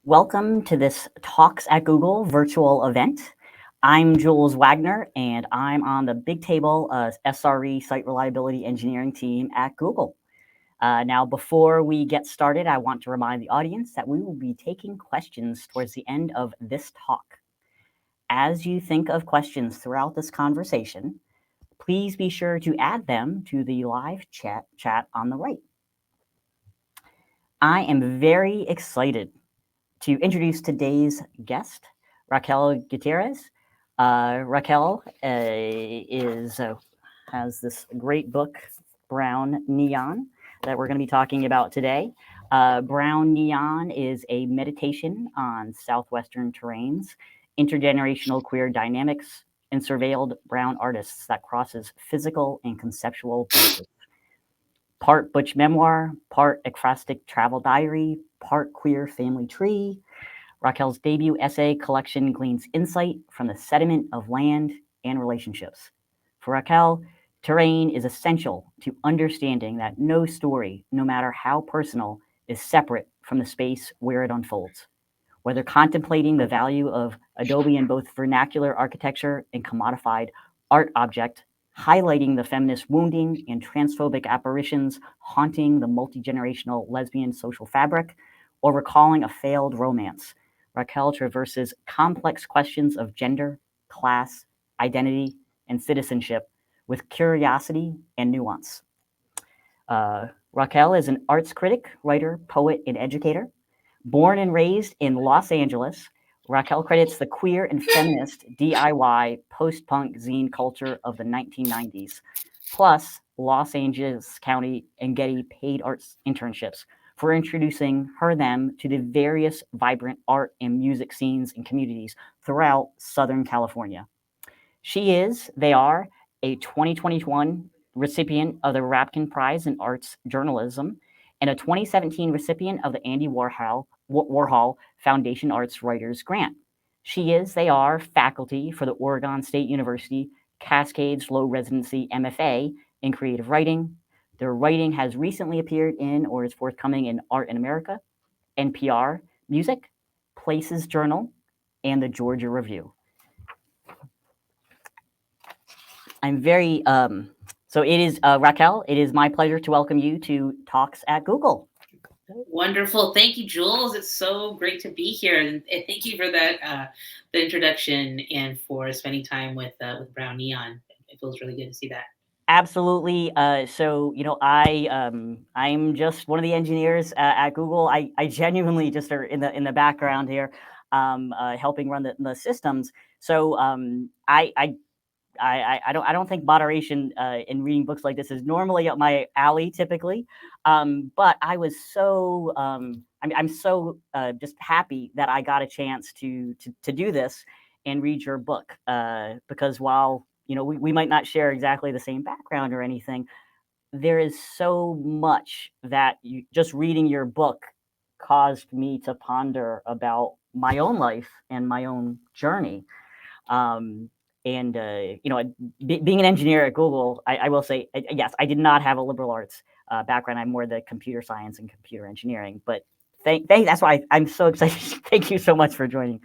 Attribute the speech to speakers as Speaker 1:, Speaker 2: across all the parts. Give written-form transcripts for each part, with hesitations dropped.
Speaker 1: Welcome to this Talks at Google virtual event. I'm Jules Wagner, and I'm on the big table SRE Site Reliability Engineering team at Google. Now, before we get started, I want to remind the audience that we will be taking questions towards the end of this talk. As you think of questions throughout this conversation, please be sure to add them to the live chat on the right. I am very excited to introduce today's guest, Raquel Gutiérrez. Raquel has this great book, Brown Neon, that we're going to be talking about today. Brown Neon is a meditation on southwestern terrains, intergenerational queer dynamics, and surveilled brown artists that crosses physical and conceptual boundaries. Part butch memoir, part ekphrastic travel diary, part queer family tree. Raquel's debut essay collection gleans insight from the sediment of land and relationships. For Raquel, terrain is essential to understanding that no story, no matter how personal, is separate from the space where it unfolds. Whether contemplating the value of adobe in both vernacular architecture and commodified art object, highlighting the feminist wounding and transphobic apparitions haunting the multi-generational lesbian social fabric, or recalling a failed romance, Raquel traverses complex questions of gender, class, identity, and citizenship with curiosity and nuance. Raquel is an arts critic, writer, poet, and educator. Born and raised in Los Angeles, Raquel credits the queer and feminist DIY post-punk zine culture of the 1990s, plus Los Angeles County and Getty paid arts internships for introducing them to the various vibrant art and music scenes and communities throughout Southern California. They are a 2021 recipient of the Rapkin Prize in Arts Journalism and a 2017 recipient of the Andy Warhol Foundation Arts Writers Grant. They are faculty for the Oregon State University Cascades Low Residency MFA in Creative Writing. Their writing has recently appeared in or is forthcoming in Art in America, NPR Music, Places Journal, and the Georgia Review. I'm very, so it is, Raquel, it is my pleasure to welcome you to Talks at Google.
Speaker 2: Wonderful. Thank you, Jules. It's so great to be here. And thank you for that, the introduction and for spending time with Brown Neon. It feels really good to see that.
Speaker 1: Absolutely. So, I'm just one of the engineers at Google. I genuinely just are in the background here, helping run the systems. So I don't think moderation in reading books like this is normally up my alley typically, but I was so I'm so just happy that I got a chance to do this and read your book because while we might not share exactly the same background or anything, there is so much that just reading your book caused me to ponder about my own life and my own journey. And being an engineer at Google, I will say, yes, I did not have a liberal arts background. I'm more the computer science and computer engineering. But that's why I'm so excited. Thank you so much for joining.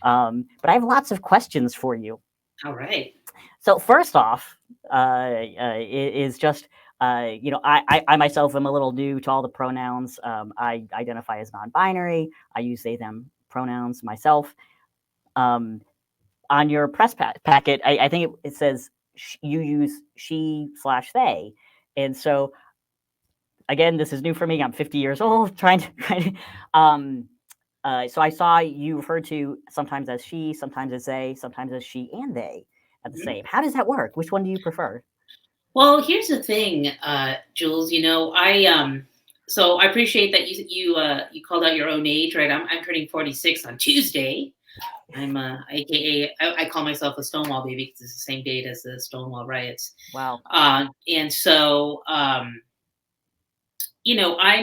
Speaker 1: But I have lots of questions for you.
Speaker 2: All right.
Speaker 1: So first off, is just I myself am a little new to all the pronouns. I identify as non-binary. I use they/them pronouns myself. On your press packet, I think it says you use she/they, and so again, this is new for me. I'm 50 years old, trying to. So I saw you referred to sometimes as she, sometimes as they, sometimes as she and they at the same. How does that work? Which one do you prefer?
Speaker 2: Well, here's the thing, Jules. So I appreciate that you called out your own age, right? I'm turning 46 on Tuesday. I'm AKA I call myself a Stonewall baby because it's the same date as the Stonewall riots.
Speaker 1: Wow.
Speaker 2: And so I'm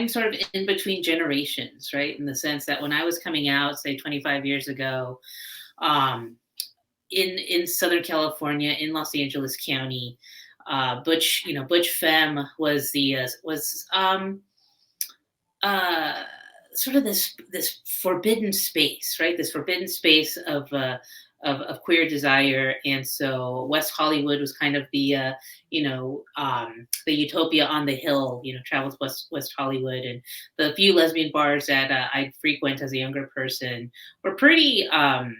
Speaker 2: sort of in between generations, right? In the sense that when I was coming out, say 25 years ago, in Southern California, in Los Angeles County, butch femme was the sort of this forbidden space, right? This forbidden space of queer desire. And so West Hollywood was kind of the utopia on the hill. Traveled West Hollywood, and the few lesbian bars that I'd frequent as a younger person were pretty. Butch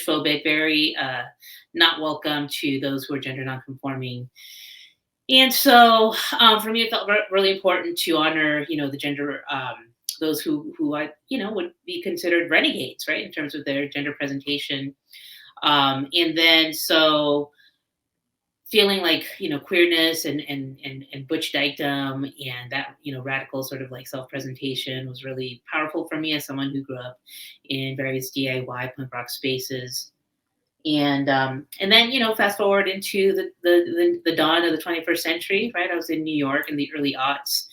Speaker 2: phobic, very not welcome to those who are gender nonconforming. And so for me, it felt really important to honor, the gender, those who I, would be considered renegades, right, in terms of their gender presentation. And then so feeling like, queerness and butch dykdom and that, radical sort of like self-presentation was really powerful for me as someone who grew up in various DIY punk rock spaces. And then fast forward into the dawn of the 21st century, right? I was in New York in the early aughts,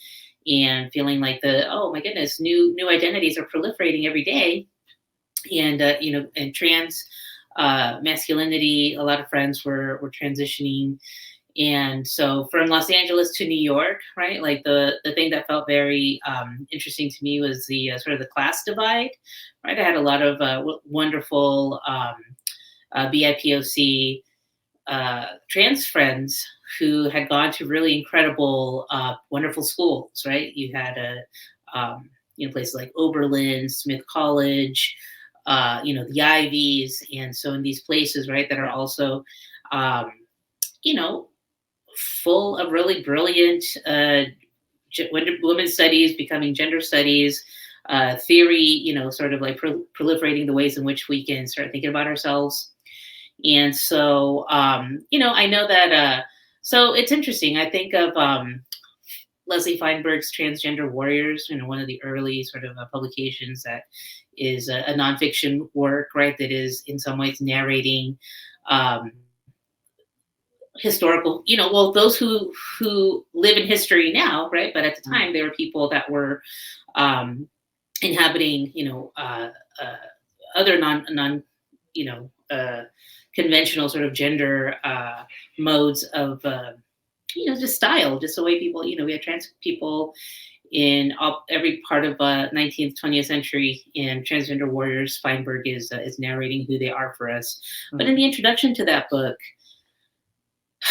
Speaker 2: and feeling like oh my goodness, new identities are proliferating every day, and and trans masculinity. A lot of friends were transitioning, and so from Los Angeles to New York, right? Like the thing that felt very interesting to me was the sort of the class divide, right? I had a lot of wonderful. BIPOC trans friends who had gone to really incredible, wonderful schools, right? You had places like Oberlin, Smith College, the Ivies, and so in these places, right, that are also, you know, full of really brilliant women's studies becoming gender studies. Theory, sort of like proliferating the ways in which we can start thinking about ourselves. And so, I know that, so it's interesting. I think of Leslie Feinberg's Transgender Warriors, one of the early sort of publications that is a nonfiction work, right, that is in some ways narrating historical, well, those who live in history now, right, but at the time there were people that were inhabiting, other non conventional sort of gender modes of just style, just the way people, we had trans people in every part of 19th, 20th century, and Transgender Warriors. Feinberg is narrating who they are for us. But in the introduction to that book,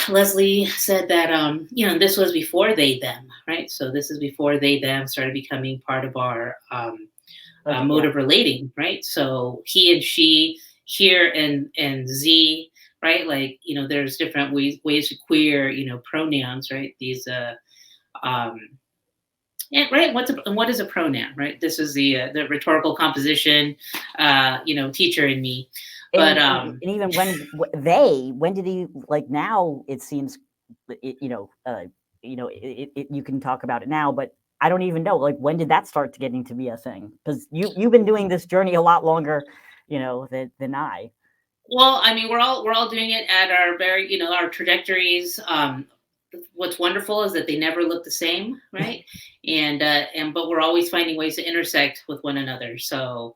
Speaker 2: Leslie said that, this was before they, them, right? So this is before they, them started becoming part of our mode of relating, right? So he and she, here and Z, right? Like, there's different ways to queer, pronouns, right? These, and right, what is a pronoun, right? This is the rhetorical composition, teacher in me. But
Speaker 1: and even when did he, like, now it seems, you can talk about it now, but I don't even know, like, when did that start to getting to be a thing? Because you've been doing this journey a lot longer, than I.
Speaker 2: Well, I mean, we're all doing it at our very, our trajectories. What's wonderful is that they never look the same, right? But we're always finding ways to intersect with one another. So,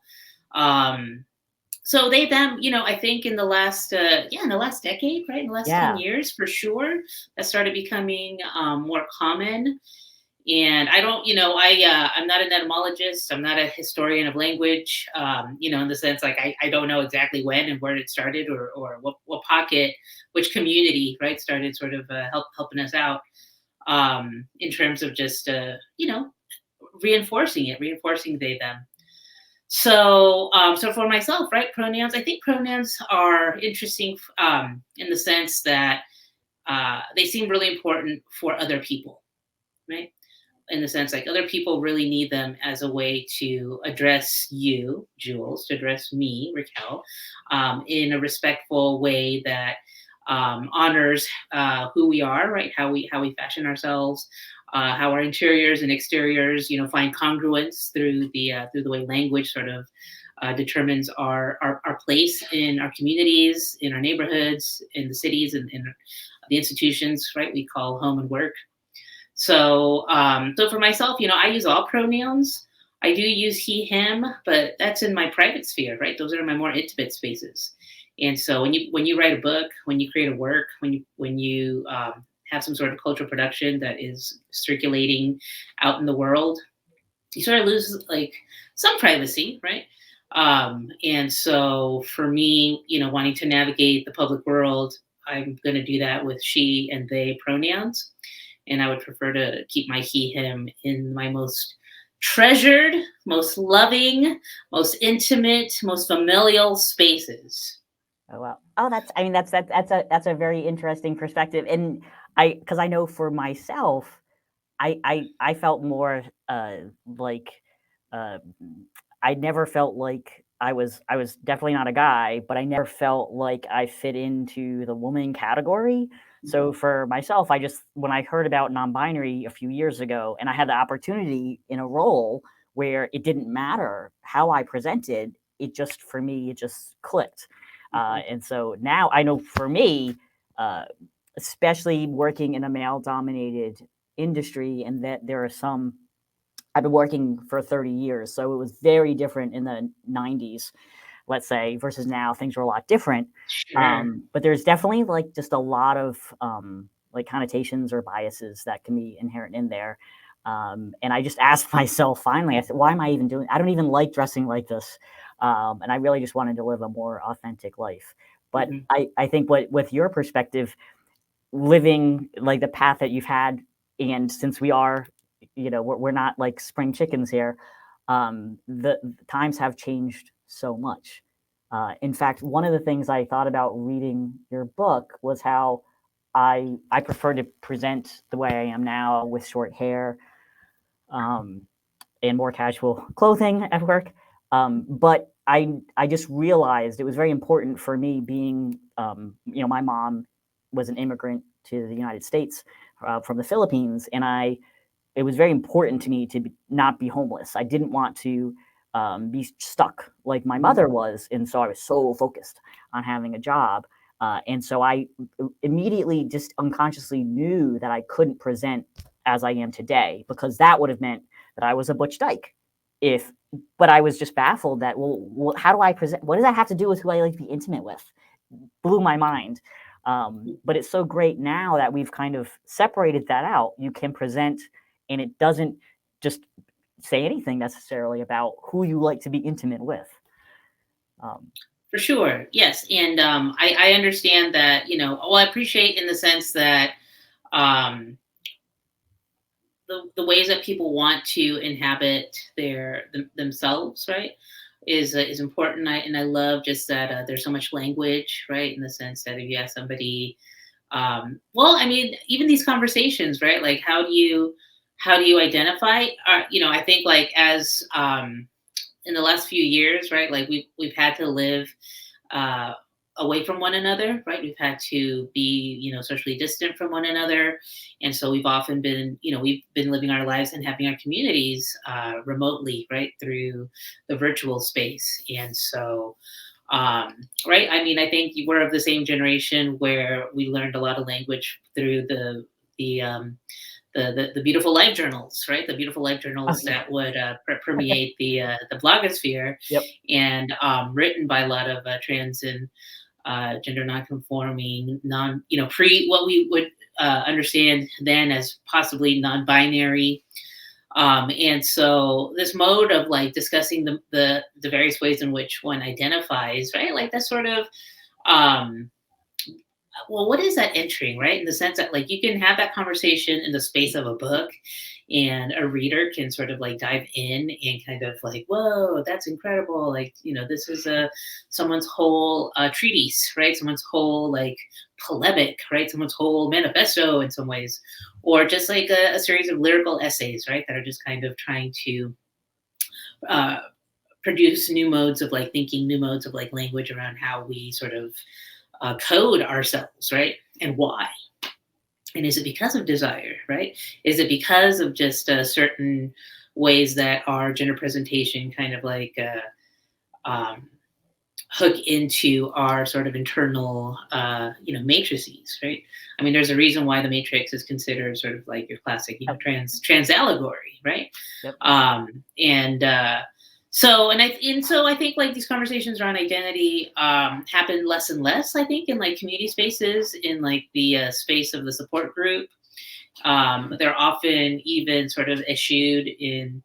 Speaker 2: so they, them, I think in the last, in the last decade, right, in the last 10 years, for sure, that started becoming more common. And I don't, I'm not an etymologist. I'm not a historian of language, in the sense, like, I don't know exactly when and where it started, or what pocket, which community, right, started sort of helping us out in terms of just, reinforcing they, them. So, so for myself, right, pronouns, I think pronouns are interesting in the sense that they seem really important for other people, right? In the sense, like, other people really need them as a way to address you, Jules, to address me, Raquel, in a respectful way that honors who we are, right? How we fashion ourselves, how our interiors and exteriors, find congruence through the way language sort of determines our place in our communities, in our neighborhoods, in the cities, and in the institutions, right? We call home and work. So, so for myself, I use all pronouns. I do use he, him, but that's in my private sphere, right? Those are my more intimate spaces. And so when you write a book, when you create a work, when you have some sort of cultural production that is circulating out in the world, you sort of lose like some privacy, right? And so for me, wanting to navigate the public world, I'm going to do that with she and they pronouns. And I would prefer to keep my he, him in my most treasured, most loving, most intimate, most familial spaces.
Speaker 1: Oh wow! Oh, that's a very interesting perspective, and because I know for myself, I felt more like uh, I never felt like I was definitely not a guy, but I never felt like I fit into the woman category. So for myself, I just when I heard about non-binary a few years ago, and I had the opportunity in a role where it didn't matter how I presented, it just for me it just clicked. And so now I know for me, uh, especially working in a male-dominated industry, and that there are some I've been working for 30 years, so it was very different in the 90s, let's say, versus now. Things are a lot different.
Speaker 2: Sure.
Speaker 1: But there's definitely like just a lot of like connotations or biases that can be inherent in there. And I just asked myself finally, I said, why am I even doing? I don't even like dressing like this, and I really just wanted to live a more authentic life. But
Speaker 2: Mhm.
Speaker 1: I think what with your perspective, living like the path that you've had, and since we are, we're not like spring chickens here, the times have changed so much. In fact, one of the things I thought about reading your book was how I prefer to present the way I am now with short hair, um, and more casual clothing at work. But I just realized it was very important for me being, my mom was an immigrant to the United States, from the Philippines, and it was very important to me to not be homeless. I didn't want to be stuck like my
Speaker 2: Mhm.
Speaker 1: mother was, and so I was so focused on having a job. And so I immediately just unconsciously knew that I couldn't present as I am today, because that would have meant that I was a butch dyke. If, but I was just baffled that, well, how do I present? What does that have to do with who I like to be intimate with? Blew my mind. But it's so great now that we've kind of separated that out. You can present, and it doesn't just say anything necessarily about who you like to be intimate with. Um,
Speaker 2: For sure. Yes. And I understand that, well, I appreciate in the sense that um, the ways that people want to inhabit themselves, right, is important. And I love just that there's so much language, right, in the sense that if you ask somebody, well, I mean, even these conversations, right, like how do you identify? I think like as in the last few years, right, like we've had to live uh, away from one another, right? We've had to be, socially distant from one another, and so we've often been, we've been living our lives and having our communities remotely, right, through the virtual space, and so. Right. I mean, I think we're of the same generation where we learned a lot of language through the the beautiful life journals, right? The beautiful life
Speaker 1: oh
Speaker 2: journals
Speaker 1: yeah,
Speaker 2: that would permeate the blogosphere,
Speaker 1: yep.
Speaker 2: and written by a lot of trans and gender nonconforming, pre what we would understand then as possibly non-binary. And so this mode of like discussing the various ways in which one identifies, right? Like that's sort of um, well, what is that entering, right? In the sense that like you can have that conversation in the space of a book, and a reader can sort of like dive in and kind of like, whoa, that's incredible. Like, this is someone's whole treatise, right? Someone's whole like polemic, right? Someone's whole manifesto in some ways, or just like a series of lyrical essays, right? That are just kind of trying to uh, produce new modes of like thinking, new modes of like language around how we sort of code ourselves, right? And why? And is it because of desire, right? Is it because of just certain ways that our gender presentation kind of like um, hook into our sort of internal, matrices, right? I mean, there's a reason why the matrix is considered sort of like your classic,
Speaker 1: Oh,
Speaker 2: trans allegory, right?
Speaker 1: yep.
Speaker 2: And so I think like these conversations around identity happen less and less. I think in like community spaces, in like the space of the support group, they're often even sort of issued in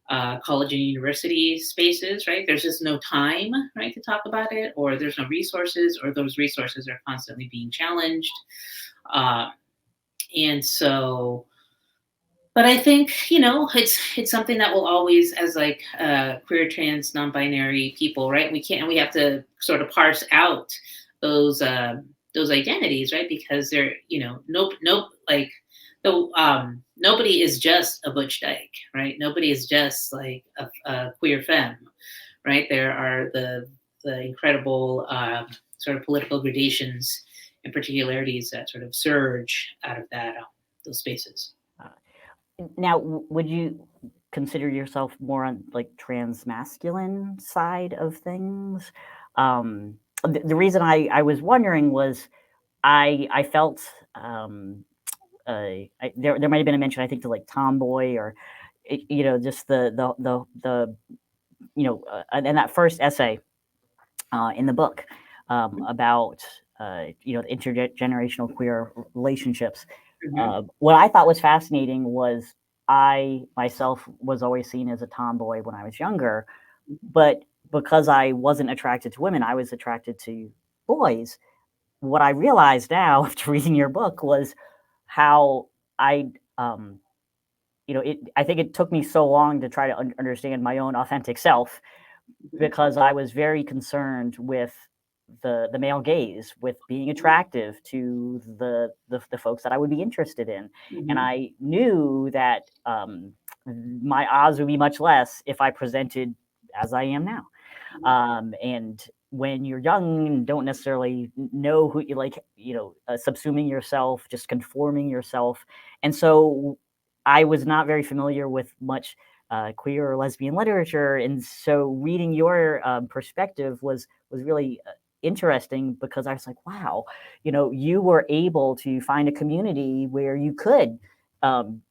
Speaker 2: college and university spaces, right? There's just no time, right, to talk about it, or there's no resources, or those resources are constantly being challenged. Uh, and so, but I think, it's something that will always, as like queer, trans, non-binary people, right? We have to sort of parse out those identities, right? Because they're, like nobody is just a butch dyke, right? Nobody is just like a queer femme, right? There are the incredible sort of political gradations and particularities that sort of surge out of those spaces.
Speaker 1: Now, would you consider yourself more on like trans masculine side of things? The reason I was wondering was I felt there might have been a mention, I think, to like tomboy or just the and that first essay in the book about the intergenerational queer relationships.
Speaker 2: Mhm.
Speaker 1: What I thought was fascinating was I myself was always seen as a tomboy when I was younger, but because I wasn't attracted to women, I was attracted to boys. What I realized now after reading your book was how I, um, I think it took me so long to try to understand my own authentic self
Speaker 2: Mhm.
Speaker 1: because I was very concerned with the male gaze, with being attractive to the folks that I would be interested in, and
Speaker 2: Mhm.
Speaker 1: I knew that my odds would be much less if I presented as I am now. And when you're young and don't necessarily know who you like, subsuming yourself, just conforming yourself. And so I was not very familiar with much queer or lesbian literature. And so reading your perspective was really interesting because I was like, wow, you were able to find a community where you could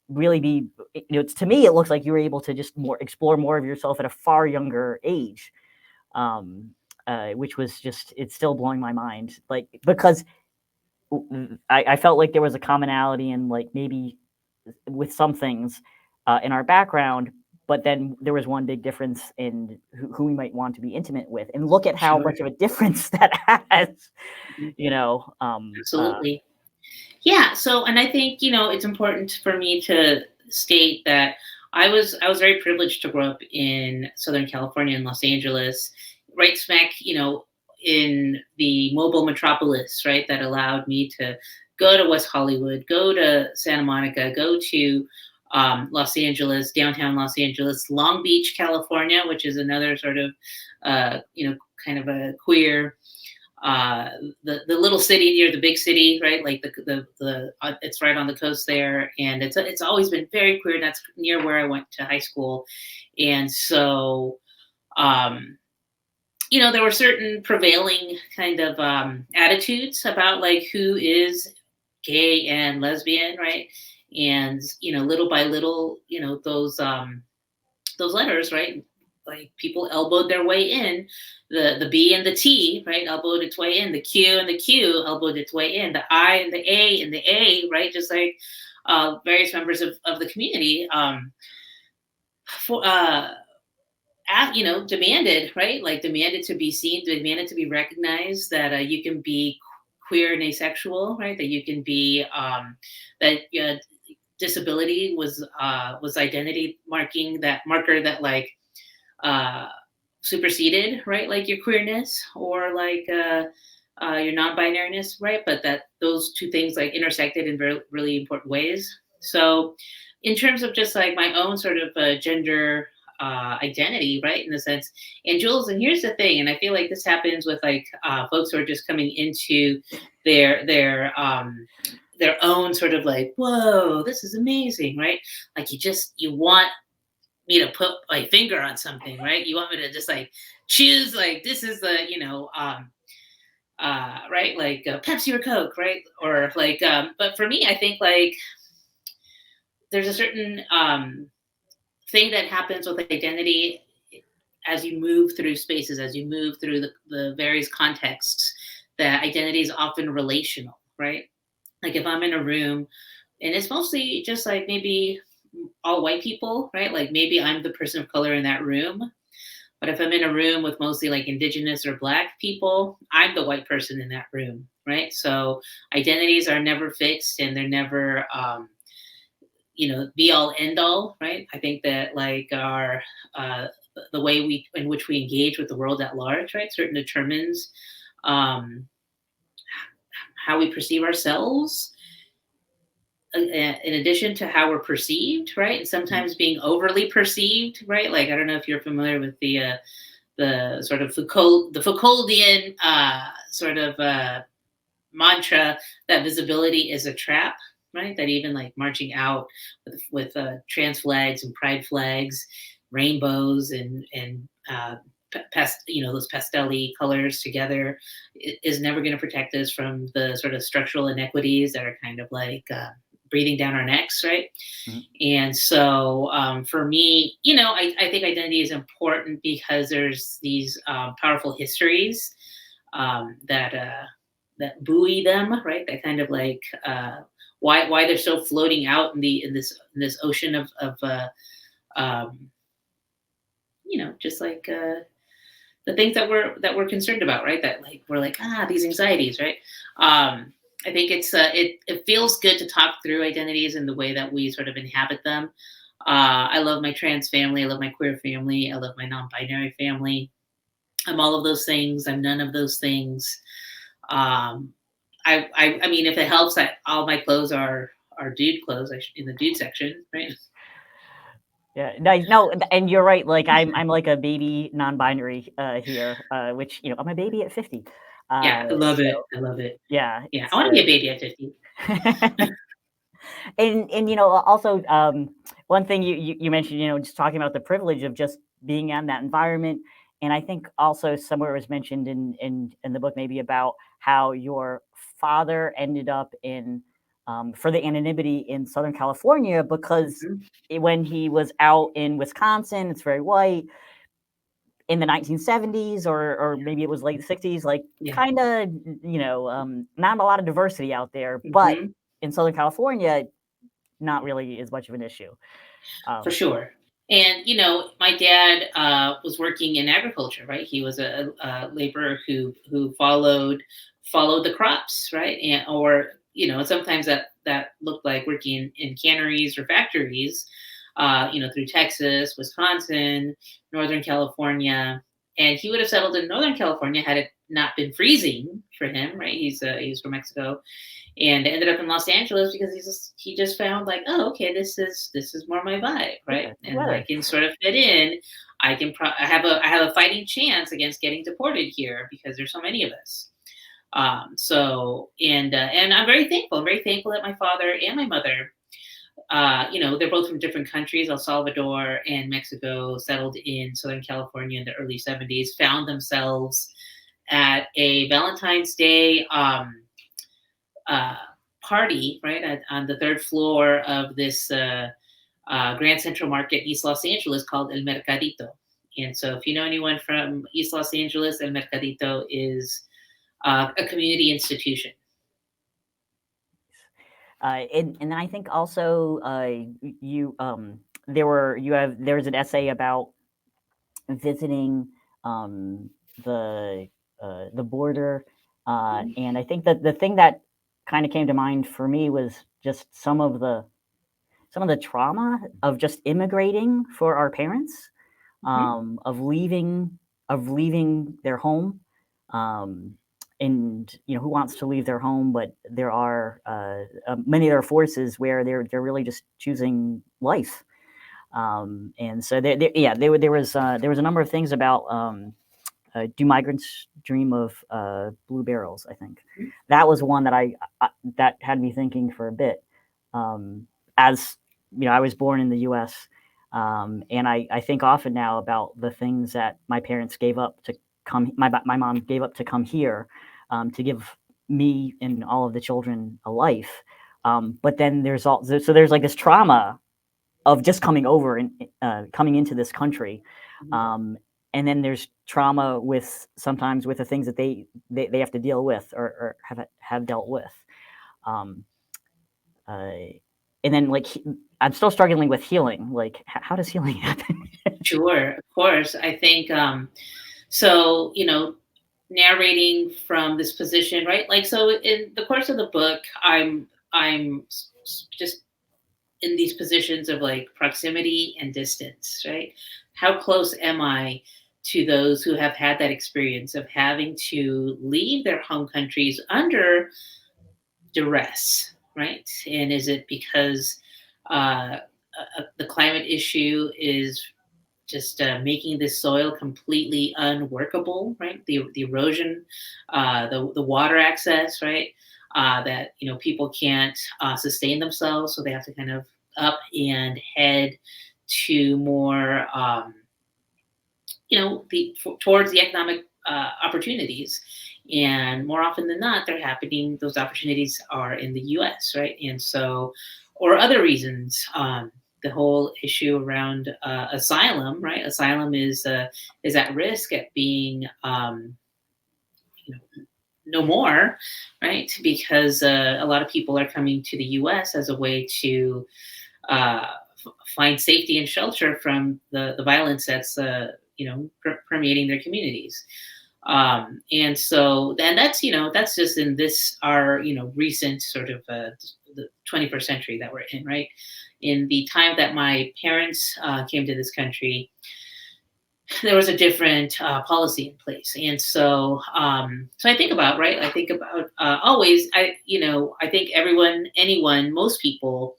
Speaker 1: really be, to me, it looks like you were able to just more explore more of yourself at a far younger age, um, which was just it's still blowing my mind. Like because I felt like there was a commonality in like maybe with some things in our background, but then there was one big difference in who we might want to be intimate with, and look at how
Speaker 2: Sure.
Speaker 1: much of a difference that has.
Speaker 2: Mhm.
Speaker 1: You know,
Speaker 2: Absolutely. Yeah. So, and I think, it's important for me to state that I was very privileged to grow up in Southern California in Los Angeles, right smack, in the mobile metropolis, right? That allowed me to go to West Hollywood, go to Santa Monica, go to Los Angeles, downtown Los Angeles, Long Beach, California, which is another sort of, kind of a queer uh the little city near the big city, right? Like the it's right on the coast there, and it's always been very queer. That's near where I went to high school. And so um there were certain prevailing kind of attitudes about like who is gay and lesbian, right? And little by little, those letters, right? Like people elbowed their way in. The B and the T, right, elbowed its way in. The Q and the Q elbowed its way in. The I and the A, right, just like various members of the community for demanded, right, like demanded to be seen, demanded to be recognized, that you can be queer and asexual, right, that you can be that disability was identity marker that like uh, superseded, right? Like your queerness or like your non-binariness, right? But that those two things like intersected in really important ways. So, in terms of just like my own sort of gender identity, right? In the sense, and Jules, and here's the thing, and I feel like this happens with like folks who are just coming into their own sort of like, whoa, this is amazing, right? Like you want me to put my finger on something, right? You want me to just like choose like this is the right, like Pepsi or Coke, right? Or like but for me I think like there's a certain thing that happens with identity as you move through spaces, as you move through the various contexts, that identity is often relational, right? Like if I'm in a room and it's mostly just like maybe all white people, right? Like maybe I'm the person of color in that room, but if I'm in a room with mostly like indigenous or black people, I'm the white person in that room, right? So identities are never fixed and they're never, be all end all, right? I think that like uh, the way in which we engage with the world at large, right, certain determines um, how we perceive ourselves in addition to how we're perceived, right? And sometimes being overly perceived, right? Like I don't know if you're familiar with the sort of Foucauldian sort of mantra that visibility is a trap, right? That even like marching out with trans flags and pride flags, rainbows and those pastelly colors together is never going to protect us from the sort of structural inequities that are kind of like breathing down our necks, right?
Speaker 1: Mm-hmm.
Speaker 2: And so for me, I think identity is important because there's these powerful histories that buoy them, right? That kind of like why they're still floating out in this ocean of um, just like the things that we're concerned about, right? That like we're like these anxieties, right? I think it feels good to talk through identities in the way that we sort of inhabit them. I love my trans family. I love my queer family. I love my non-binary family. I'm all of those things. I'm none of those things. Um, I mean, if it helps, that all my clothes are dude clothes in the dude section, right?
Speaker 1: Yeah, nice. No, and you're right. Like I'm like a baby non-binary here, which I'm a baby at 50.
Speaker 2: Yeah, I love it.
Speaker 1: So
Speaker 2: I love it.
Speaker 1: yeah,
Speaker 2: Yeah,
Speaker 1: it's
Speaker 2: I want to be a baby at 50.
Speaker 1: and also one thing you mentioned, just talking about the privilege of just being in that environment, and I think also somewhere was mentioned in the book maybe about how your father ended up in for the anonymity in Southern California because
Speaker 2: Mhm.
Speaker 1: when he was out in Wisconsin, it's very white in the 1970s or maybe it was late 60s, like
Speaker 2: Yeah.
Speaker 1: kind of not a lot of diversity out there, but
Speaker 2: Mhm.
Speaker 1: in Southern California not really as much of an issue.
Speaker 2: For
Speaker 1: Um,
Speaker 2: sure. And my dad was working in agriculture, right? He was a laborer who followed the crops, right? And or sometimes that looked like working in canneries or factories, through Texas, Wisconsin, Northern California, and he would have settled in Northern California had it not been freezing for him, right? He's from Mexico, and ended up in Los Angeles because he just found like, oh, okay, this is more my vibe, right?
Speaker 1: yeah,
Speaker 2: And I
Speaker 1: weather.
Speaker 2: can sort of fit in. I have a fighting chance against getting deported here because there's so many of us. And I'm very thankful. I'm very thankful that my father and my mother, they're both from different countries, El Salvador and Mexico, settled in Southern California in the early 70s, found themselves at a Valentine's Day uh, party, right, on the third floor of this Grand Central Market in East Los Angeles called El Mercadito. And so, if you know anyone from East Los Angeles, El Mercadito is a community institution.
Speaker 1: And then I think also you there's an essay about visiting um, the the border, and I think that the thing that kind of came to mind for me was just some of the trauma of just immigrating for our parents,
Speaker 2: Mhm.
Speaker 1: of leaving their home, um, and who wants to leave their home, but there are many other forces where they're really just choosing life, and so yeah, there was a number of things about do migrants dream of blue barrels? I think that was one that that had me thinking for a bit. As I was born in the U.S., and I think often now about the things that my parents gave up to come. My mom gave up to come here to give me and all of the children a life. But then there's like this trauma of just coming over and coming into this country. Um, and then there's trauma sometimes with the things that they have to deal with or have dealt with. Um, uh, and then like I'm still struggling with healing. Like, how does healing happen?
Speaker 2: Sure, of course. I think so, narrating from this position, right? Like, so in the course of the book, just in these positions of like proximity and distance, right? How close am I to those who have had that experience of having to leave their home countries under duress, right? And is it because the climate issue is just making this soil completely unworkable, right? The erosion, the water access, right? That people can't sustain themselves, so they have to kind of up and head to more, towards the economic opportunities. And more often than not, they're happening. Those opportunities are in the U.S., right? And so, or other reasons. The whole issue around asylum, right? Asylum is at risk at being you know, no more, right? Because a lot of people are coming to the U.S. as a way to uh, find safety and shelter from the violence that's permeating their communities. And so then that's just in this our recent sort of the 21st century that we're in, right? In the time that my parents came to this country, there was a different policy in place. And so so I think about, right, I think about always, I think anyone, most people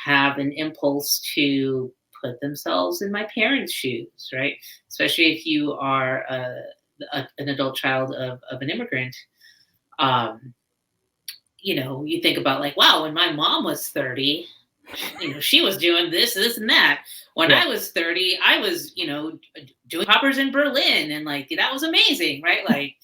Speaker 2: have an impulse to put themselves in my parents' shoes, right? Especially if you are an adult child of an immigrant. um, you think about like, wow, when my mom was 30, she was doing this and that. When
Speaker 1: Yeah.
Speaker 2: I was 30, I was, doing poppers in Berlin, and like that was amazing, right? Like,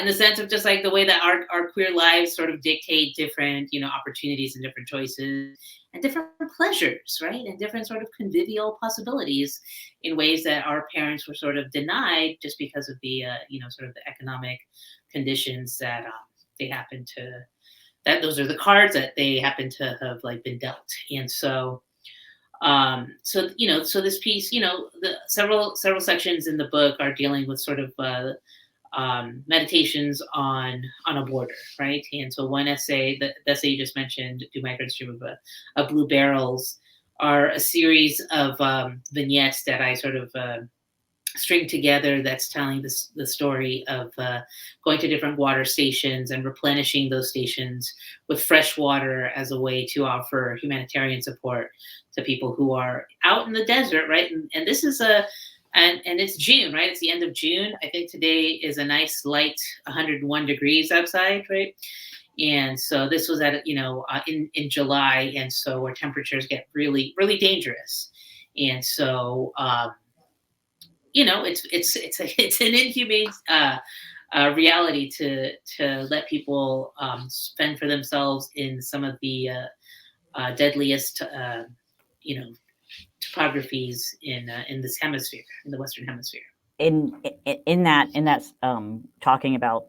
Speaker 2: in the sense of just like the way that our queer lives sort of dictate different, opportunities and different choices and different pleasures, right? And different sort of convivial possibilities in ways that our parents were sort of denied just because of the, sort of the economic conditions that they happen to that those are the cards that they happen to have like been dealt. And so so this piece, the several sections in the book are dealing with sort of meditations on a border, right? And so one essay, the essay you just mentioned, "Do Migrants Dream of Blue Barrels," are a series of vignettes that I sort of string together, that's telling the story of going to different water stations and replenishing those stations with fresh water as a way to offer humanitarian support to people who are out in the desert, right? And this is and it's June, right? It's the end of June. I think today is a nice light 101 degrees outside, right? And so this was at in July, and so where temperatures get really really dangerous. And so it's an inhumane reality to let people fend for themselves in some of the deadliest you know topographies in this hemisphere, in the Western Hemisphere.
Speaker 1: In that talking about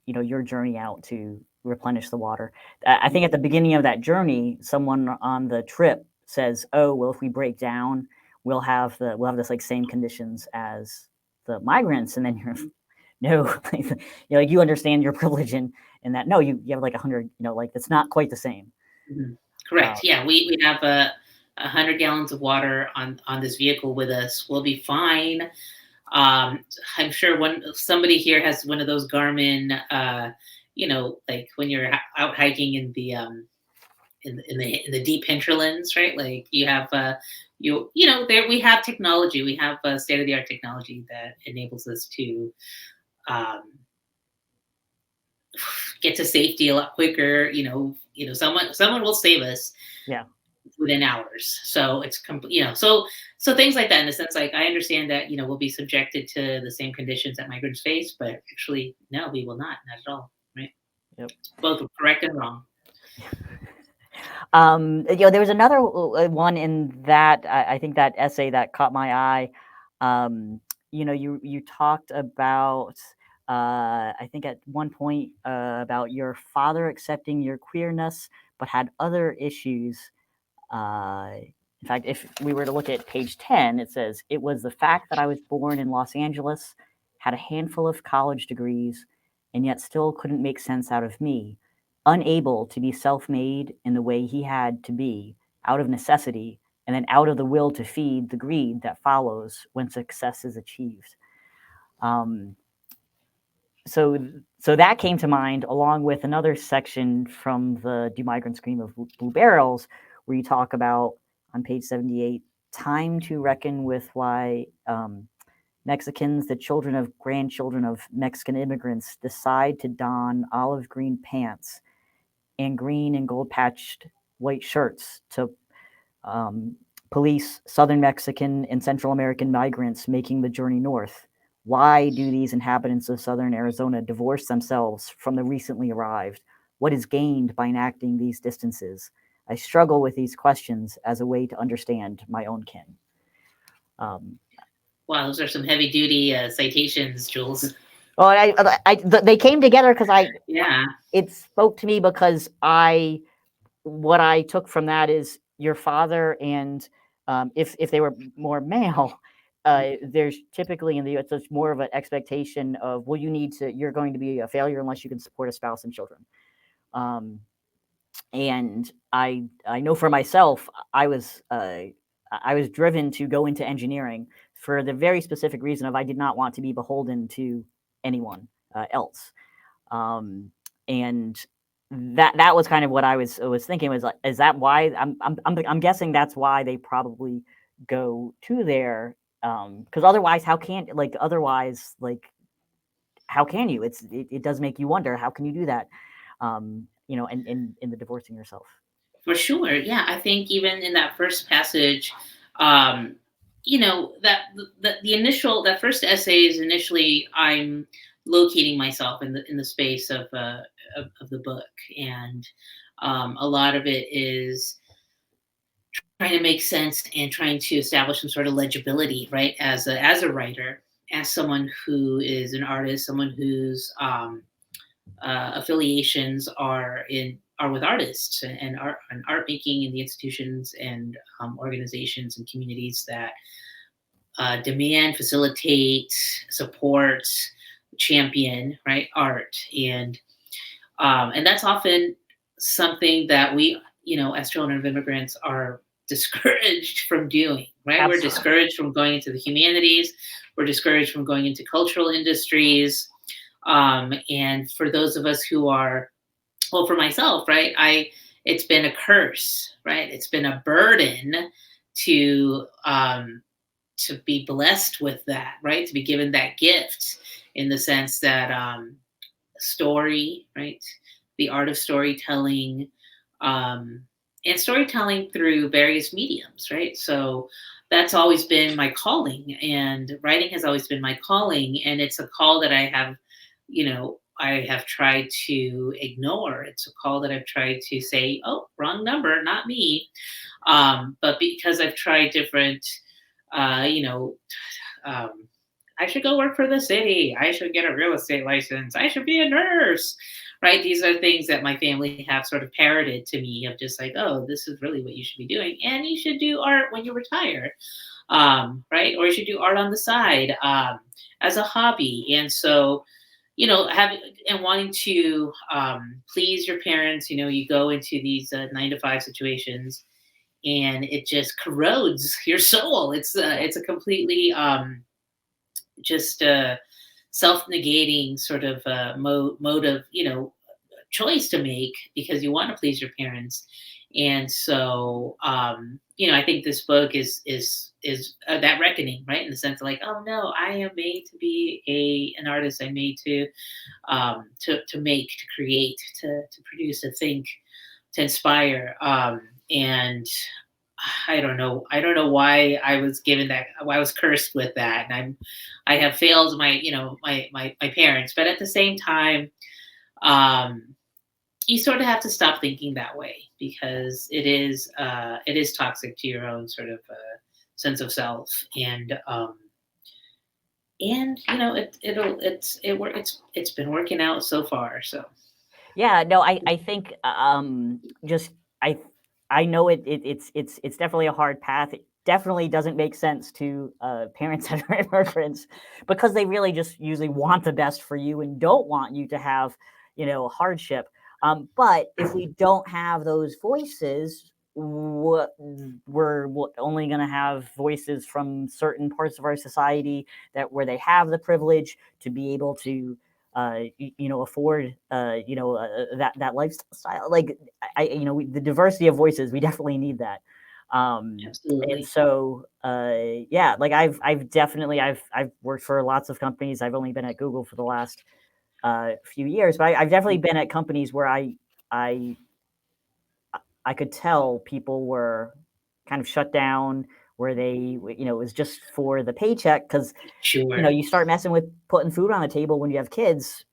Speaker 1: your journey out to replenish the water, I think at the beginning of that journey, someone on the trip says, "Oh, well, if we break down, we'll have this like same conditions as the migrants," and then you're no, like you understand your privilege in that. No, you have like 100, like it's not quite the same.
Speaker 2: Mhm. Correct. Yeah, we have 100 gallons of water on this vehicle with us. We'll be fine. I'm sure somebody here has one of those Garmin, like when you're out hiking in the in the deep hinterlands, right? Like you have there we have technology. We have state of the art technology that enables us to um, get to safety a lot quicker. Someone will save us
Speaker 1: Yeah.
Speaker 2: within hours. So it's so things like that, in a sense. Like, I understand that we'll be subjected to the same conditions that migrants face, but actually no, we will not at all, right?
Speaker 1: Yep.
Speaker 2: It's both correct and wrong.
Speaker 1: There was another one in that I think that essay that caught my eye. You talked about I think at one point about your father accepting your queerness, but had other issues In fact, if we were to look at page 10, it says, "It was the fact that I was born in Los Angeles, had a handful of college degrees, and yet still couldn't make sense out of me, unable to be self-made in the way he had to be, out of necessity, and then out of the will to feed the greed that follows when success is achieved." So that came to mind, along with another section from the Do Migrants Scream of Blue Barrels, where you talk about, on page 78, time to reckon with why Mexicans, the children of grandchildren of Mexican immigrants, decide to don olive green pants and green and gold patched white shirts to police Southern Mexican and Central American migrants making the journey north. Why do these inhabitants of Southern Arizona divorce themselves from the recently arrived? What is gained by enacting these distances? I struggle with these questions as a way to understand my own kin.
Speaker 2: Wow, those are some heavy duty citations, Jules.
Speaker 1: Well, they came together because
Speaker 2: Yeah.
Speaker 1: It spoke to me because what I took from that is your father, and if they were more male, there's typically in the U.S. there's more of an expectation of, well, you're going to be a failure unless you can support a spouse and children. And I know for myself, I was driven to go into engineering for the very specific reason of I did not want to be beholden to anyone else. And that was kind of what I was thinking, was like, is that why I'm guessing that's why they probably go to there, because otherwise how can you, it does make you wonder, how can you do that, in the divorcing yourself.
Speaker 2: For sure. Yeah, I think even in that first passage, that that first essay is initially I'm locating myself in the space of the book, and a lot of it is trying to make sense and trying to establish some sort of legibility, right? As a writer, as someone who is an artist, someone whose affiliations are with artists and art making in the institutions and organizations and communities that demand, facilitate, support, champion, right, art, and that's often something that we, as children of immigrants, are discouraged from doing. Right,
Speaker 1: Absolutely.
Speaker 2: We're discouraged from going into the humanities. We're discouraged from going into cultural industries. And for those of us who are, well, for myself, right, it's been a curse, right? It's been a burden to be blessed with that, right? To be given that gift, in the sense that story, right? The art of storytelling, and storytelling through various mediums, right? So that's always been my calling, and writing has always been my calling, and it's a call that I have tried to ignore. It's a call that I've tried to say, oh, wrong number, not me. But because I've tried different, I should go work for the city. I should get a real estate license. I should be a nurse, right? These are things that my family have sort of parroted to me, of just like, oh, this is really what you should be doing. And you should do art when you retire, right? Or you should do art on the side as a hobby. And so, wanting to please your parents, you go into these 9-to-5 situations, and it just corrodes your soul. It's a completely just self-negating sort of mode of choice to make, because you want to please your parents. And so I think this book is that reckoning, right? In the sense of like, oh no, I am made to be an artist. I'm made to make, to create, to produce, to think, to inspire, and I don't know why I was given that, why I was cursed with that. And I have failed my parents, but at the same time, you sort of have to stop thinking that way, because it is toxic to your own sort of sense of self. And it's been working out so far. So
Speaker 1: yeah, no, I think just I know it's definitely a hard path. It definitely doesn't make sense to parents that are immigrants because they really just usually want the best for you and don't want you to have, hardship. But if we don't have those voices, we're only going to have voices from certain parts of our society where they have the privilege to be able to afford that lifestyle. Like the diversity of voices, we definitely need that. And
Speaker 2: Absolutely.
Speaker 1: so yeah, like I've definitely I've worked for lots of companies. I've only been at Google for the last few years, but I've definitely been at companies where I I could tell people were kind of shut down, where they, it was just for the paycheck because,
Speaker 2: Sure.
Speaker 1: you start messing with putting food on the table when you have kids,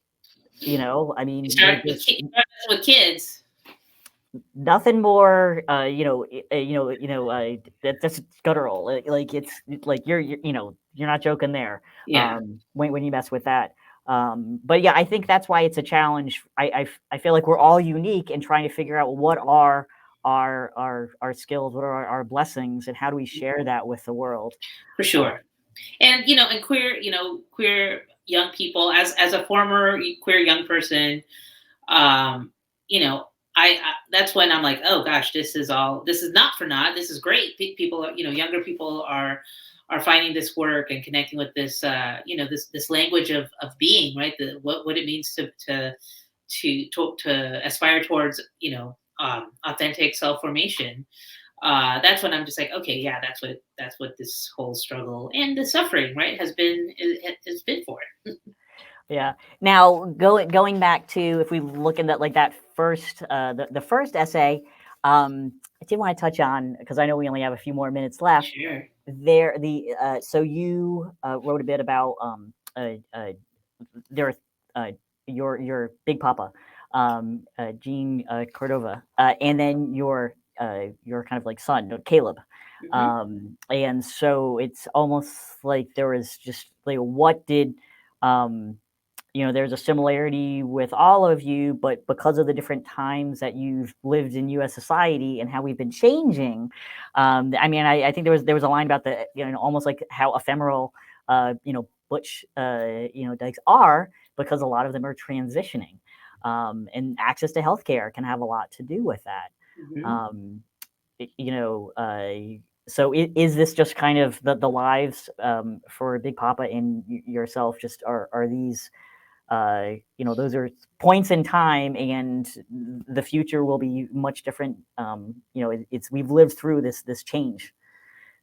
Speaker 1: I
Speaker 2: You
Speaker 1: mean,
Speaker 2: start with kids.
Speaker 1: nothing more, that's guttural. Like it's like you're not joking there.
Speaker 2: Yeah,
Speaker 1: When you mess with that. But yeah, I think that's why it's a challenge. I feel like we're all unique in trying to figure out what are our skills, what are our blessings, and how do we share that with the world.
Speaker 2: for sure. And and queer young people, as a former queer young person, um, you know, I that's when I'm like, oh gosh, this is not for naught. This is great. People, younger people are finding this work and connecting with this, this language of being, right? What it means to aspire towards, authentic self formation. That's when I'm just like, okay, yeah, that's what this whole struggle and the suffering, right, has been for.
Speaker 1: Yeah. Now, going back to, if we look at like that first the first essay, I did want to touch on, because I know we only have a few more minutes left.
Speaker 2: Sure.
Speaker 1: So you wrote a bit about there your big papa, Gene Cordova, and then your kind of like son, Caleb.
Speaker 2: Hmm.
Speaker 1: And so it's almost like there was just like, what did there's a similarity with all of you, but because of the different times that you've lived in U.S. society and how we've been changing, I mean, I think there was a line about the, almost like how ephemeral, butch, dykes are, because a lot of them are transitioning, and access to healthcare can have a lot to do with that.
Speaker 2: Hmm.
Speaker 1: Um, you know, so is this just kind of the lives for Big Papa and yourself? Just are these those are points in time, and the future will be much different. It's we've lived through this change,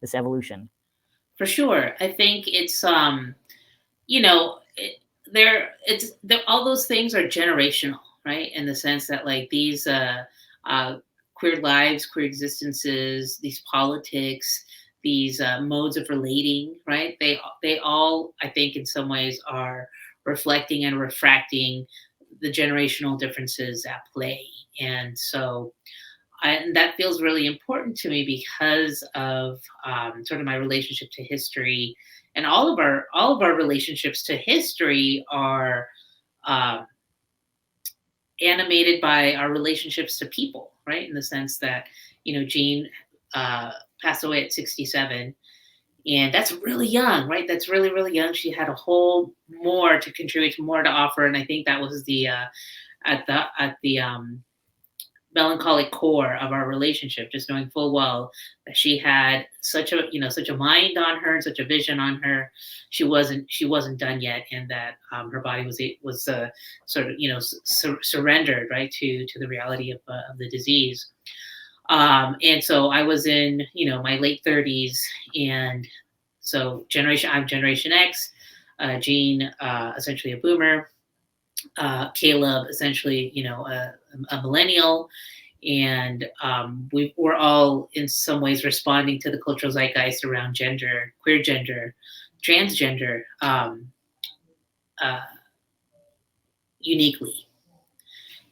Speaker 1: this evolution.
Speaker 2: For sure. I think it's you know it, all those things are generational, right, in the sense that like these uh queer lives, queer existences, these politics, these modes of relating, right, they all, I think, in some ways are reflecting and refracting the generational differences at play. And so and that feels really important to me because of sort of my relationship to history, and all of our relationships to history are uh, animated by our relationships to people, right? In the sense that Jean passed away at 67, and that's really young, right? That's really really young. She had a whole more to contribute, more to offer, and I think that was the at the melancholic core of our relationship, just knowing full well that she had such a mind on her and such a vision on her. She wasn't done yet, and that her body was sort of surrendered, right, to the reality of the disease. And so I was in my late 30s, and so I'm Generation X, Gene, essentially a boomer, Caleb, essentially, a millennial. And we're all in some ways responding to the cultural zeitgeist around gender, queer gender, transgender, uh, uniquely.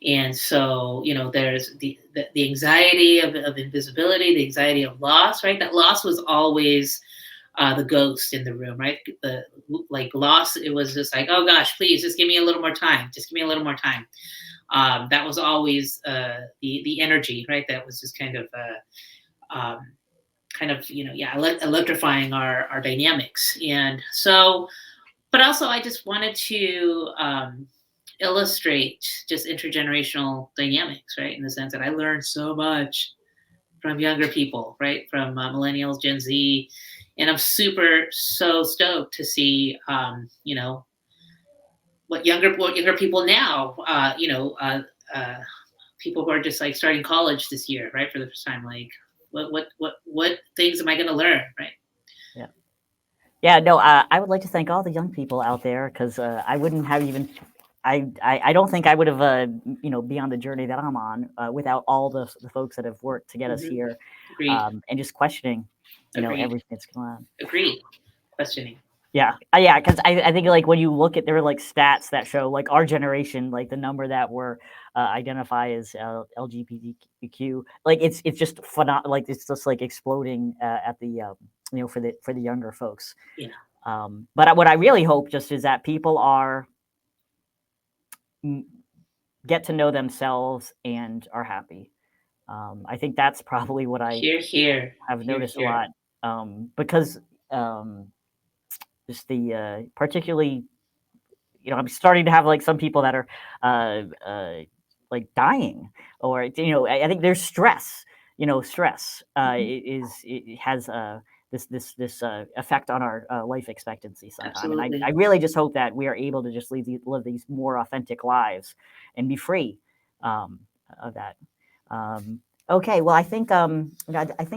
Speaker 2: And so, there's the anxiety of invisibility, the anxiety of loss, right? That loss was always the ghost in the room, right? Like loss, it was just like, oh gosh, please just give me a little more time. Just give me a little more time. that was always the energy, right? That was just kind of electrifying our dynamics. And so, but also I just wanted to illustrate just intergenerational dynamics, right? In the sense that I learned so much from younger people, right? From millennials, Gen Z, and I'm so stoked to see, what younger people now, people who are just like starting college this year, right, for the first time, like what things am I going to learn, right?
Speaker 1: Yeah. Yeah, no, I would like to thank all the young people out there, because I wouldn't have even, I don't think I would have, be on the journey that I'm on without all the folks that have worked to get us here,
Speaker 2: Agreed.
Speaker 1: and just questioning,
Speaker 2: Agreed.
Speaker 1: everything that's going on.
Speaker 2: Agreed. Questioning.
Speaker 1: Yeah, because I think like when you look at, there are like stats that show like our generation, like the number that were identify as LGBTQ, like it's just like it's just like exploding at the for the younger folks.
Speaker 2: Yeah.
Speaker 1: But what I really hope just is that people get to know themselves and are happy. I think that's probably what I have noticed a lot, because just the particularly, I'm starting to have like some people that are like dying, or I think there's stress. Stress it has this effect on our life expectancy sometimes. And I really just hope that we are able to just live these more authentic lives and be free of that. Okay, well, I think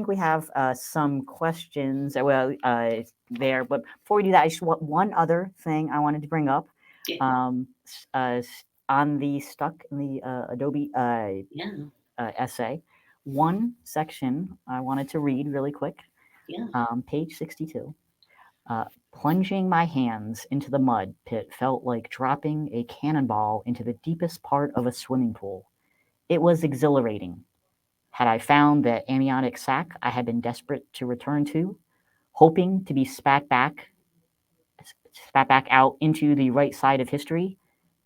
Speaker 1: we have some questions. Well, there, but before we do that, I just want one other thing I wanted to bring up.
Speaker 2: Yeah.
Speaker 1: On the stuck in the Adobe essay, one section I wanted to read really quick. Page 62. Plunging my hands into the mud pit felt like dropping a cannonball into the deepest part of a swimming pool. It was exhilarating. Had I found the amniotic sac I had been desperate to return to, hoping to be spat back out into the right side of history,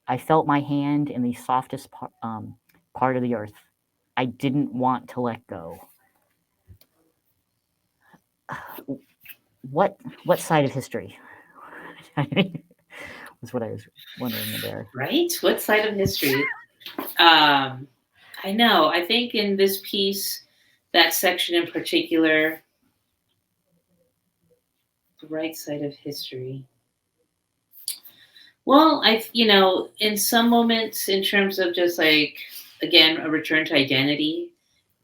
Speaker 1: I felt my hand in the softest part of the earth. I didn't want to let go. What side of history? That's what I was wondering there.
Speaker 2: Right? What side of history? I know. I think in this piece, that section in particular, the right side of history. Well, in some moments, in terms of just like, again, a return to identity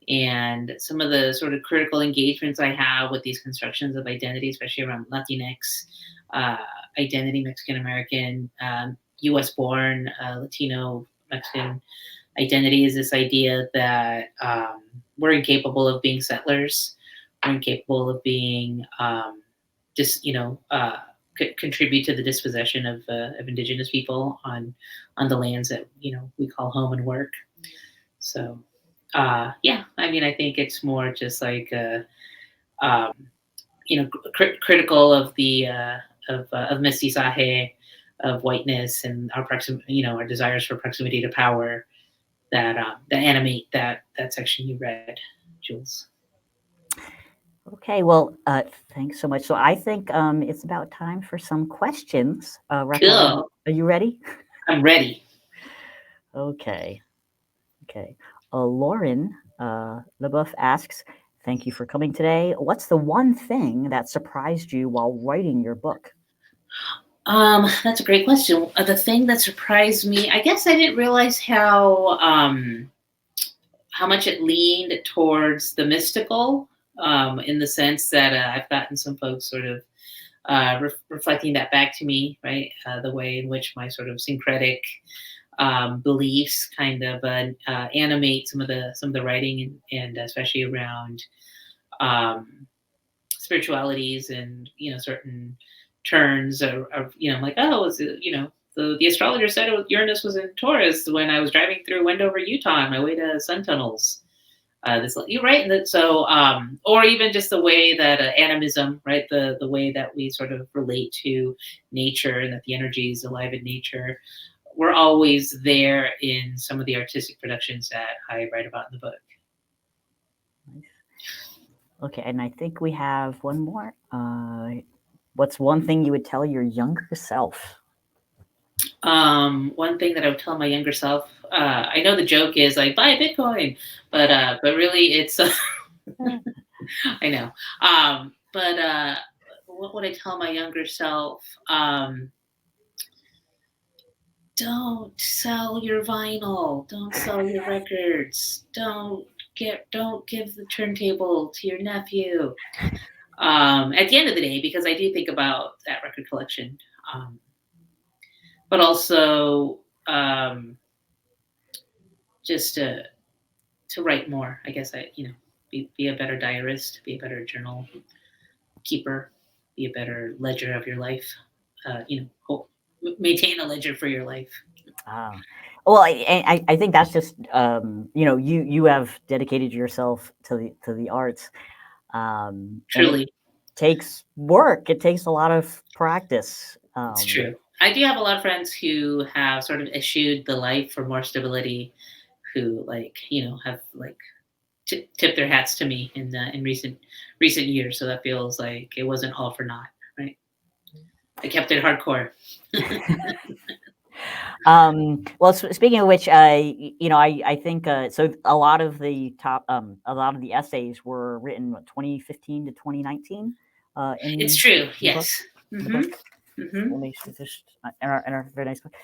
Speaker 2: and some of the sort of critical engagements I have with these constructions of identity, especially around Latinx identity, Mexican American, US born, Latino Mexican identity, is this idea that we're incapable of being settlers, we're incapable of being contribute to the dispossession of indigenous people on the lands that we call home and work. So I think it's more just like critical of the of mestizaje, of whiteness, and our our desires for proximity to power that animate that section you read, Jules.
Speaker 1: Okay, well, thanks so much. So I think it's about time for some questions. Raquel,
Speaker 2: Cool.
Speaker 1: are you ready?
Speaker 2: I'm ready.
Speaker 1: Okay. Lauren LeBoeuf asks, thank you for coming today. What's the one thing that surprised you while writing your book?
Speaker 2: That's a great question. The thing that surprised me, I guess I didn't realize how much it leaned towards the mystical, in the sense that I've gotten some folks sort of reflecting that back to me, right? The way in which my sort of syncretic beliefs kind of animate some of the writing, and especially around spiritualities and certain turns of I'm like, oh, is it, the astrologer said Uranus was in Taurus when I was driving through Wendover, Utah on my way to sun tunnels. You're right. Or even just the way that animism, right? The way that we sort of relate to nature, and that the energy is alive in nature. we're always there in some of the artistic productions that I write about in the book.
Speaker 1: Okay, and I think we have one more. What's one thing you would tell your younger self?
Speaker 2: One thing that I would tell my younger self, I know the joke is like buy Bitcoin, but really it's I know. But what would I tell my younger self? Don't sell your vinyl. Don't sell your records. Don't give the turntable to your nephew. At the end of the day, because I do think about that record collection, but also just to write more. I guess be a better diarist, be a better journal keeper, be a better ledger of your life. Maintain a ledger for your life.
Speaker 1: Well, I think that's just you have dedicated yourself to the arts. And
Speaker 2: Truly,
Speaker 1: it takes work. It takes a lot of practice.
Speaker 2: It's true. I do have a lot of friends who have sort of eschewed the life for more stability, who have tipped their hats to me in recent years. So that feels like it wasn't all for naught, right? I kept it hardcore.
Speaker 1: Well, speaking of which, I think so. A lot of the essays were written 2015 to 2019.
Speaker 2: It's true.
Speaker 1: In the book.
Speaker 2: Yes.
Speaker 1: In the book. Let me just in our very nice book,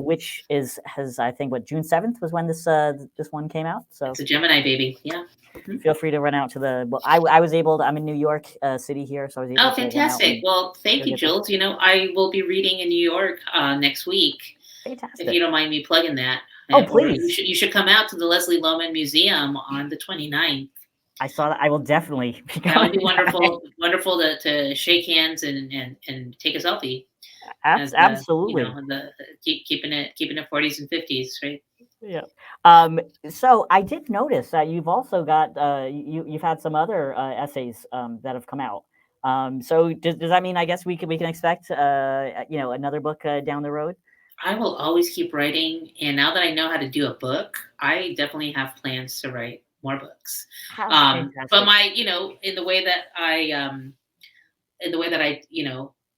Speaker 1: which has I think June 7th was when this one came out. So
Speaker 2: it's a Gemini baby. Yeah.
Speaker 1: Feel free to run out to the. Well, I was able to. I'm in New York City here, so I was able.
Speaker 2: Oh, fantastic! Well, thank you, Jules. I will be reading in New York next week.
Speaker 1: Fantastic.
Speaker 2: If you don't mind me plugging that.
Speaker 1: Oh, please.
Speaker 2: You should come out to the Leslie Lohman Museum on the 29th.
Speaker 1: I saw that. I will definitely.
Speaker 2: That would be wonderful. Wonderful to shake hands and take a selfie.
Speaker 1: Absolutely.
Speaker 2: Keeping it 40s and 50s, right?
Speaker 1: Yeah. So I did notice that you've also got you've had some other essays that have come out. So does that mean I guess we can expect another book down the road?
Speaker 2: I will always keep writing, and now that I know how to do a book, I definitely have plans to write more books. But in the way that I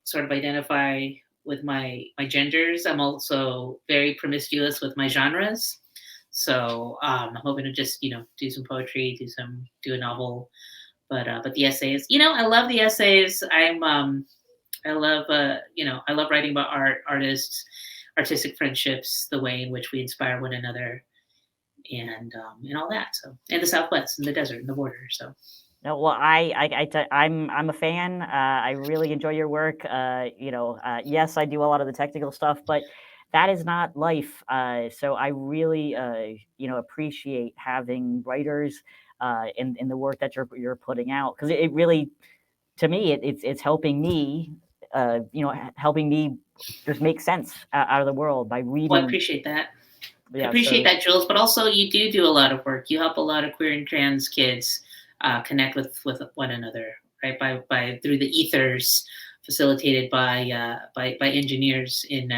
Speaker 2: sort of identify with my genders, I'm also very promiscuous with my genres. So I'm hoping to just do some poetry, do a novel, but the essays, I love the essays. I love writing about artists, artistic friendships, the way in which we inspire one another, and all that. So, and the Southwest, and the desert, and the border. So.
Speaker 1: No, well, I'm a fan. I really enjoy your work. Yes, I do a lot of the technical stuff, but that is not life. So I really, appreciate having writers in the work that you're putting out, because it really, to me, it's helping me, helping me just make sense out of the world by reading.
Speaker 2: Well, I appreciate that.
Speaker 1: Yeah,
Speaker 2: I appreciate that, Jules. But also, you do a lot of work. You help a lot of queer and trans kids connect with one another, right? By through the ethers facilitated by engineers in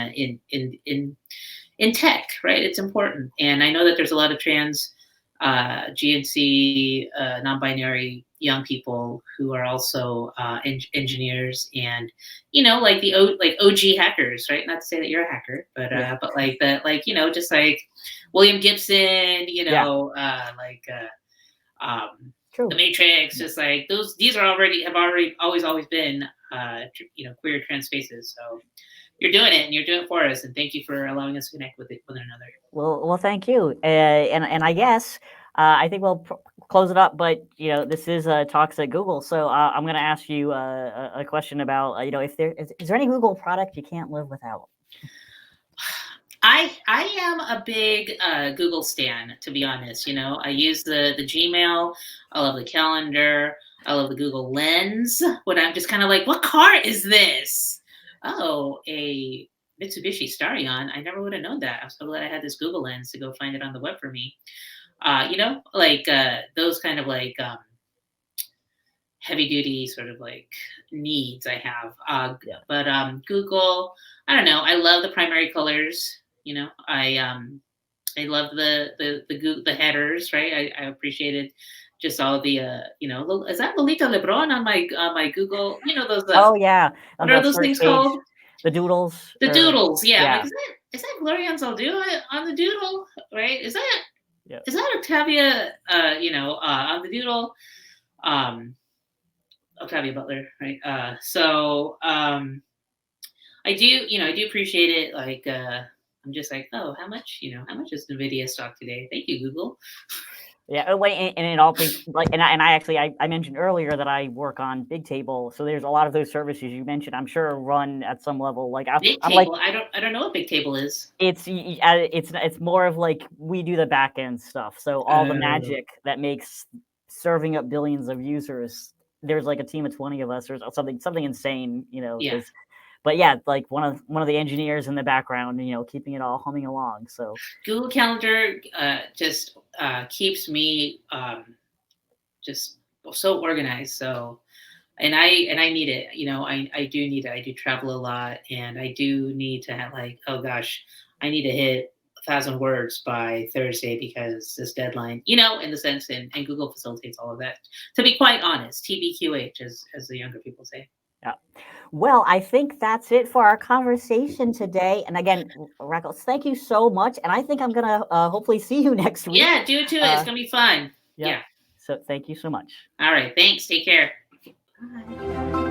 Speaker 2: tech, right? It's important, and I know that there's a lot of trans GNC non-binary young people who are also engineers, and like OG hackers, right? Not to say that you're a hacker, but just like William Gibson,
Speaker 1: True.
Speaker 2: The Matrix, just like these have always been queer trans spaces. So you're doing it, and you're doing it for us, and thank you for allowing us to connect with one another.
Speaker 1: Well, thank you. And I guess I think we'll close it up. But this is Talks at Google, so I'm going to ask you a question about if there is there any Google product you can't live without.
Speaker 2: I am a big Google stan, to be honest. I use the Gmail. I love the calendar. I love the Google Lens. When I'm just kind of like, what car is this? Oh, a Mitsubishi Starion. I never would have known that. I'm so glad I had this Google Lens to go find it on the web for me. Those kind of heavy duty sort of needs I have. But Google, I don't know. I love the primary colors. You know, I love the headers, right? I appreciated just all the is that Lolita Lebron on my Google? You know those
Speaker 1: Oh yeah, on
Speaker 2: what
Speaker 1: the
Speaker 2: are those
Speaker 1: search
Speaker 2: things
Speaker 1: page,
Speaker 2: called?
Speaker 1: the doodles.
Speaker 2: The
Speaker 1: Or
Speaker 2: doodles. Yeah, I'm like,
Speaker 1: yeah,
Speaker 2: is that Gloria Anzaldúa on the doodle? Right?
Speaker 1: yeah.
Speaker 2: Is that Octavia? On the doodle. Um, Octavia Butler, right? I do appreciate it. Like, I'm just like, oh, how much is Nvidia stock today? Thank you, Google.
Speaker 1: Yeah, oh, wait, and it all pays like, and I actually I mentioned earlier that I work on Bigtable, so there's a lot of those services you mentioned, I'm sure run at some level. Like
Speaker 2: Big
Speaker 1: I'm like,
Speaker 2: table. I don't know what big table is.
Speaker 1: it's more of like we do the back end stuff. So all the magic that makes serving up billions of users, there's like a team of 20 of us or something insane,
Speaker 2: Yeah.
Speaker 1: because but yeah, like one of the engineers in the background, keeping it all humming along. So
Speaker 2: Google Calendar just keeps me just so organized. So and I need it. I do need it. I do travel a lot, and I do need to have like, oh gosh, I need to hit 1,000 words by Thursday because this deadline. In the sense, and Google facilitates all of that. To be quite honest, TBQH, as the younger people say.
Speaker 1: yeah. Well, I think that's it for our conversation today. And again, Raquel, thank you so much. And I think I'm going to hopefully see you next week.
Speaker 2: Yeah, do it to it. It's gonna be fun.
Speaker 1: Yep.
Speaker 2: Yeah.
Speaker 1: So thank you so much.
Speaker 2: All right. Thanks. Take care. Bye.